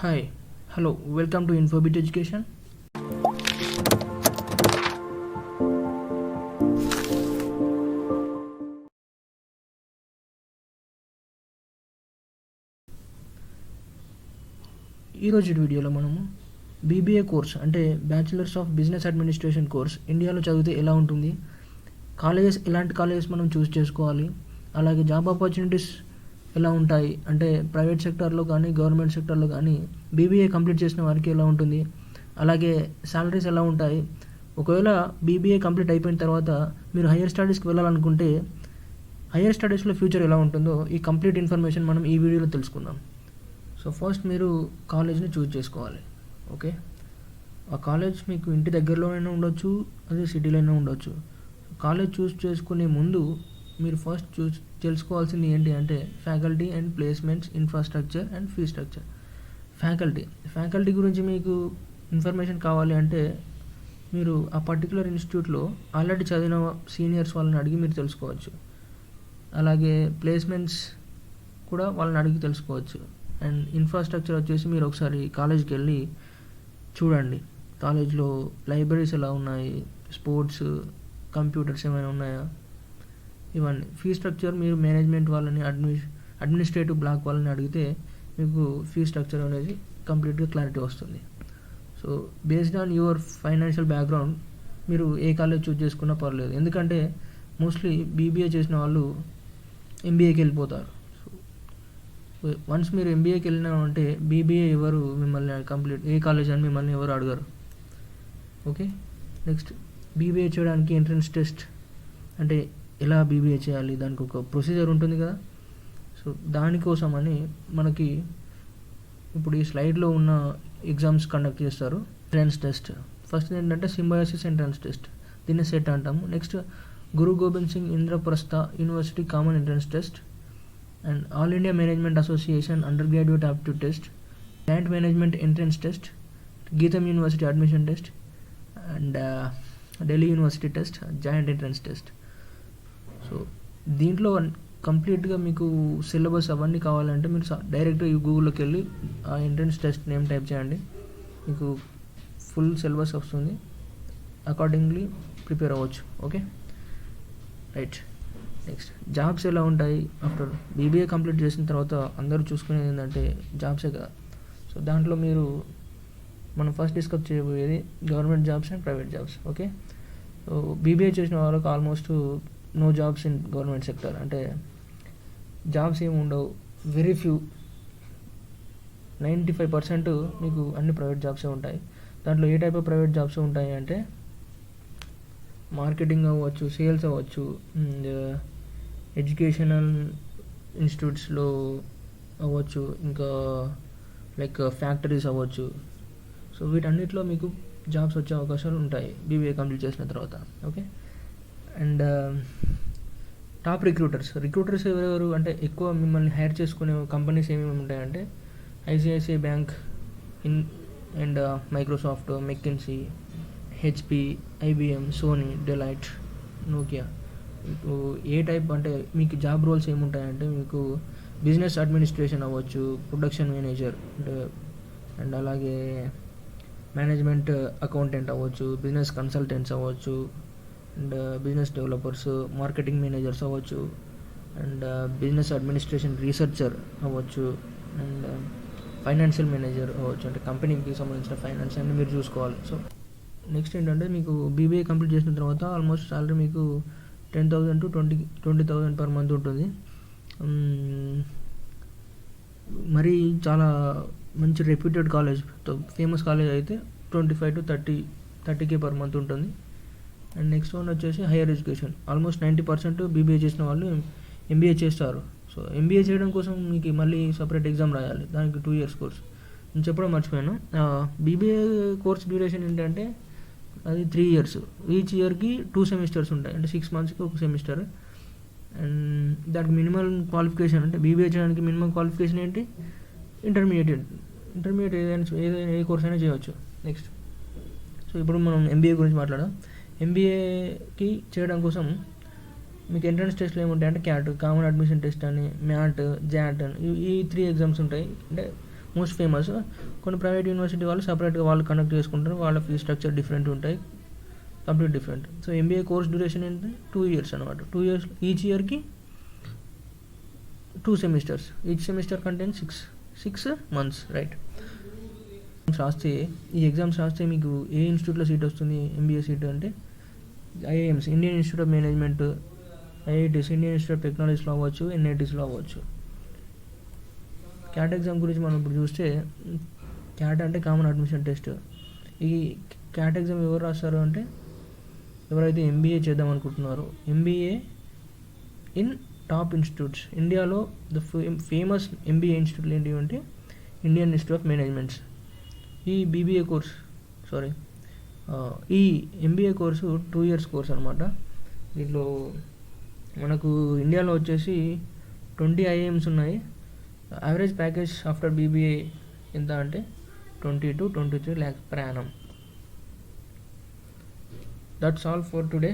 Hi hello welcome to Infobit education. ఈరోజు వీడియోలో మనము బీబీఏ కోర్స్ అంటే bachelors of business administration course ఇండియాలో చదివితే ఎలా ఉంటుంది, కాలేజెస్ ఎలాంటి కాలేజెస్ మనం చూస్ చేసుకోవాలి, అలాగే జాబ్ ఆపర్చునిటీస్ ఎలా ఉంటాయి అంటే ప్రైవేట్ సెక్టార్లో కానీ గవర్నమెంట్ సెక్టార్లో కానీ బీబీఏ కంప్లీట్ చేసిన వారికి ఎలా ఉంటుంది, అలాగే శాలరీస్ ఎలా ఉంటాయి, ఒకవేళ బీబీఏ కంప్లీట్ అయిపోయిన తర్వాత మీరు హయ్యర్ స్టడీస్కి వెళ్ళాలనుకుంటే హయ్యర్ స్టడీస్లో ఫ్యూచర్ ఎలా ఉంటుందో ఈ కంప్లీట్ ఇన్ఫర్మేషన్ మనం ఈ వీడియోలో తెలుసుకుందాం. సో ఫస్ట్ మీరు కాలేజ్ని చూస్ చేసుకోవాలి. ఓకే, ఆ కాలేజ్ మీకు ఇంటి దగ్గరలోనైనా ఉండొచ్చు, అదే సిటీలోనే ఉండొచ్చు. కాలేజ్ చూస్ చేసుకునే ముందు మీరు ఫస్ట్ తెలుసుకోవాల్సింది ఏంటి అంటే faculty and placements, infrastructure and fee structure. Faculty గురించి మీకు ఇన్ఫర్మేషన్ కావాలి అంటే మీరు ఆ పర్టికులర్ ఇన్స్టిట్యూట్లో ఆల్రెడీ చదివిన సీనియర్స్ వాళ్ళని అడిగి మీరు తెలుసుకోవచ్చు. అలాగే ప్లేస్మెంట్స్ కూడా వాళ్ళని అడిగి తెలుసుకోవచ్చు. అండ్ ఇన్ఫ్రాస్ట్రక్చర్ వచ్చేసి మీరు ఒకసారి కాలేజ్కి వెళ్ళి చూడండి, కాలేజ్లో లైబ్రరీస్ ఎలా ఉన్నాయి, స్పోర్ట్స్, కంప్యూటర్స్ ఏమైనా ఉన్నాయా, ఇవన్నీ. ఫీ స్ట్రక్చర్ మీరు మేనేజ్మెంట్ వాళ్ళని అడ్మినిస్ట్రేటివ్ బ్లాక్ వాళ్ళని అడిగితే మీకు ఫీ స్ట్రక్చర్ అనేది కంప్లీట్గా క్లారిటీ వస్తుంది. So based on your financial background మీరు ఏ కాలేజ్ చూస్ చేసుకున్నా పర్లేదు, ఎందుకంటే మోస్ట్లీ బీబీఏ చేసిన వాళ్ళు ఎంబీఏకి వెళ్ళిపోతారు. సో వన్స్ మీరు ఎంబీఏకి వెళ్ళినామంటే బీబీఏ ఎవరు మిమ్మల్ని కంప్లీట్ ఏ కాలేజ్ అని మిమ్మల్ని ఎవరు అడగరు. ఓకే, నెక్స్ట్ బీబీఏ చేయడానికి ఎంట్రన్స్ టెస్ట్ అంటే ఎలా బీబీఏ చేయాలి, దానికి ఒక ప్రొసీజర్ ఉంటుంది కదా. సో దానికోసమని మనకి ఇప్పుడు ఈ స్లైడ్లో ఉన్న ఎగ్జామ్స్ కండక్ట్ చేస్తారు. ఎంట్రన్స్ టెస్ట్ ఫస్ట్ ఏంటంటే సింబయాసిస్ ఎంట్రన్స్ టెస్ట్, దీన్ని సెట్ అంటాము. Next Guru Gobind Singh Indraprastha university common entrance test and all India management association undergraduate aptitude test, joint management entrance test, GITAM university admission test and Delhi university test, joint entrance test. So దీంట్లో కంప్లీట్గా మీకు syllabus అవన్నీ కావాలంటే మీరు డైరెక్ట్గా గూగుల్లోకి వెళ్ళి ఆ ఎంట్రన్స్ టెస్ట్ నేమ్ టైప్ చేయండి, మీకు ఫుల్ సిలబస్ వస్తుంది, అకార్డింగ్లీ ప్రిపేర్ అవ్వచ్చు. ఓకే రైట్, నెక్స్ట్ జాబ్స్ ఎలా ఉంటాయి. ఆఫ్టర్ బీబీఏ కంప్లీట్ చేసిన తర్వాత అందరూ చూసుకునేది ఏంటంటే జాబ్సే కదా. సో దాంట్లో మనం ఫస్ట్ డిస్కస్ చేయబోయేది government jobs and private jobs. Okay, so BBA చేసిన వాళ్ళకి almost no jobs in government sector, అంటే జాబ్స్ ఏమి ఉండవు, వెరీ ఫ్యూ, 95% మీకు అన్ని ప్రైవేట్ జాబ్సే ఉంటాయి. దాంట్లో ఏ టైప్ ఆఫ్ ప్రైవేట్ జాబ్స్ ఉంటాయి అంటే మార్కెటింగ్ అవ్వచ్చు, సేల్స్ అవ్వచ్చు, ఎడ్యుకేషనల్ ఇన్స్టిట్యూట్స్లో అవ్వచ్చు, ఇంకా లైక్ ఫ్యాక్టరీస్ అవ్వచ్చు. సో వీటన్నిటిలో మీకు జాబ్స్ వచ్చే అవకాశాలు ఉంటాయి బీబీఏ కంప్లీట్ చేసిన తర్వాత. ఓకే, అండ్ టాప్ రిక్రూటర్స్ ఎవరెవరు అంటే ఎక్కువ మిమ్మల్ని హైర్ చేసుకునే కంపెనీస్ ఏమేమి ఉంటాయంటే ICICI bank, and Microsoft, McKinsey, HP, IBM, Sony, Deloitte, Nokia. మీకు ఏ టైప్ అంటే మీకు జాబ్ రోల్స్ ఏముంటాయంటే మీకు బిజినెస్ అడ్మినిస్ట్రేషన్ అవ్వచ్చు, ప్రొడక్షన్ మేనేజర్ అండ్ అలాగే మేనేజ్మెంట్ అకౌంటెంట్ అవ్వచ్చు, బిజినెస్ కన్సల్టెంట్స్ అవ్వచ్చు, and business developers, marketing managers అవ్వచ్చు, అండ్ బిజినెస్ అడ్మినిస్ట్రేషన్ రీసెర్చర్ అవ్వచ్చు, అండ్ ఫైనాన్షియల్ మేనేజర్ అవ్వచ్చు, అంటే కంపెనీకి సంబంధించిన ఫైనాన్స్ అన్ని మీరు చూసుకోవాలి. సో నెక్స్ట్ ఏంటంటే మీకు బీబీఏ కంప్లీట్ చేసిన తర్వాత ఆల్మోస్ట్ సాలరీ మీకు 10,000 to 20,000 పర్ మంత్ ఉంటుంది. మరి చాలా మంచి రెప్యూటెడ్ కాలేజ్, ఫేమస్ కాలేజ్ అయితే 25 to 30K పర్ మంత్ ఉంటుంది. అండ్ నెక్స్ట్ వన్ వచ్చేసి హైయర్ ఎడ్యుకేషన్, ఆల్మోస్ట్ 90% బీబీఏ చేసిన వాళ్ళు ఎంబీఏ చేస్తారు. సో ఎంబీఏ చేయడం కోసం మీకు మళ్ళీ సపరేట్ ఎగ్జామ్ రాయాలి, దానికి 2 years కోర్స్. నేను చెప్పడం మర్చిపోయాను, బీబీఏ కోర్స్ డ్యూరేషన్ ఏంటంటే అది 3 years, ఈచ్ ఇయర్కి 2 semesters ఉంటాయి, అంటే 6 monthsకి ఒక సెమిస్టర్. అండ్ దానికి మినిమం క్వాలిఫికేషన్ అంటే బీబీఏ చేయడానికి మినిమం క్వాలిఫికేషన్ ఏంటి, ఇంటర్మీడియట్ ఏదైనా ఏ కోర్స్ అయినా చేయవచ్చు. నెక్స్ట్ సో ఇప్పుడు మనం ఎంబీఏ గురించి మాట్లాడదాం. ఎంబీఏకి చేయడం కోసం మీకు ఎంట్రన్స్ టెస్ట్లు ఏముంటాయి అంటే క్యాట్, కామన్ అడ్మిషన్ టెస్ట్ అని, మ్యాట్, జాట్ అని, ఈ 3 ఎగ్జామ్స్ ఉంటాయి. అంటే మోస్ట్ ఫేమస్. కొన్ని ప్రైవేట్ యూనివర్సిటీ వాళ్ళు సపరేట్గా వాళ్ళు కండక్ట్ చేసుకుంటారు, వాళ్ళ ఫీ స్ట్రక్చర్ డిఫరెంట్ ఉంటాయి, complete different. So MBA course duration ఏంటంటే 2 years అనమాట. 2 years, ఈచ్ ఇయర్కి 2 semesters, each semester content 6 months, right. రాస్తే ఈ ఎగ్జామ్స్ రాస్తే మీకు ఏ ఇన్స్టిట్యూట్లో సీట్ వస్తుంది ఎంబీఏ సీట్ అంటే IIMs, Indian institute of management, IITs, Indian institute of టెక్నాలజీస్లో అవ్వచ్చు, ఎన్ఐటీస్లో అవ్వచ్చు. క్యాట్ ఎగ్జామ్ గురించి మనం ఇప్పుడు చూస్తే, క్యాట్ అంటే కామన్ అడ్మిషన్ టెస్ట్. ఈ క్యాట్ ఎగ్జామ్ ఎవరు రాస్తారు అంటే ఎవరైతే ఎంబీఏ చేద్దాం అనుకుంటున్నారో, ఎంబీఏ ఇన్ టాప్ ఇన్స్టిట్యూట్స్. ఇండియాలో ద ఫేమస్ ఎంబీఏ ఇన్స్టిట్యూట్లు ఏంటి అంటే ఇండియన్ ఇన్స్టిట్యూట్ ఆఫ్ మేనేజ్మెంట్స్. ఈ బీబీఏ కోర్స్ ఈ ఎంబీఏ కోర్సు 2 years కోర్స్ అనమాట. దీంట్లో మనకు ఇండియాలో వచ్చేసి 20 ఐఐఎమ్స్ ఉన్నాయి. యావరేజ్ ప్యాకేజ్ ఆఫ్టర్ బీబీఏ ఎంత అంటే 20 to 23 lakhs per annum. That's all for today.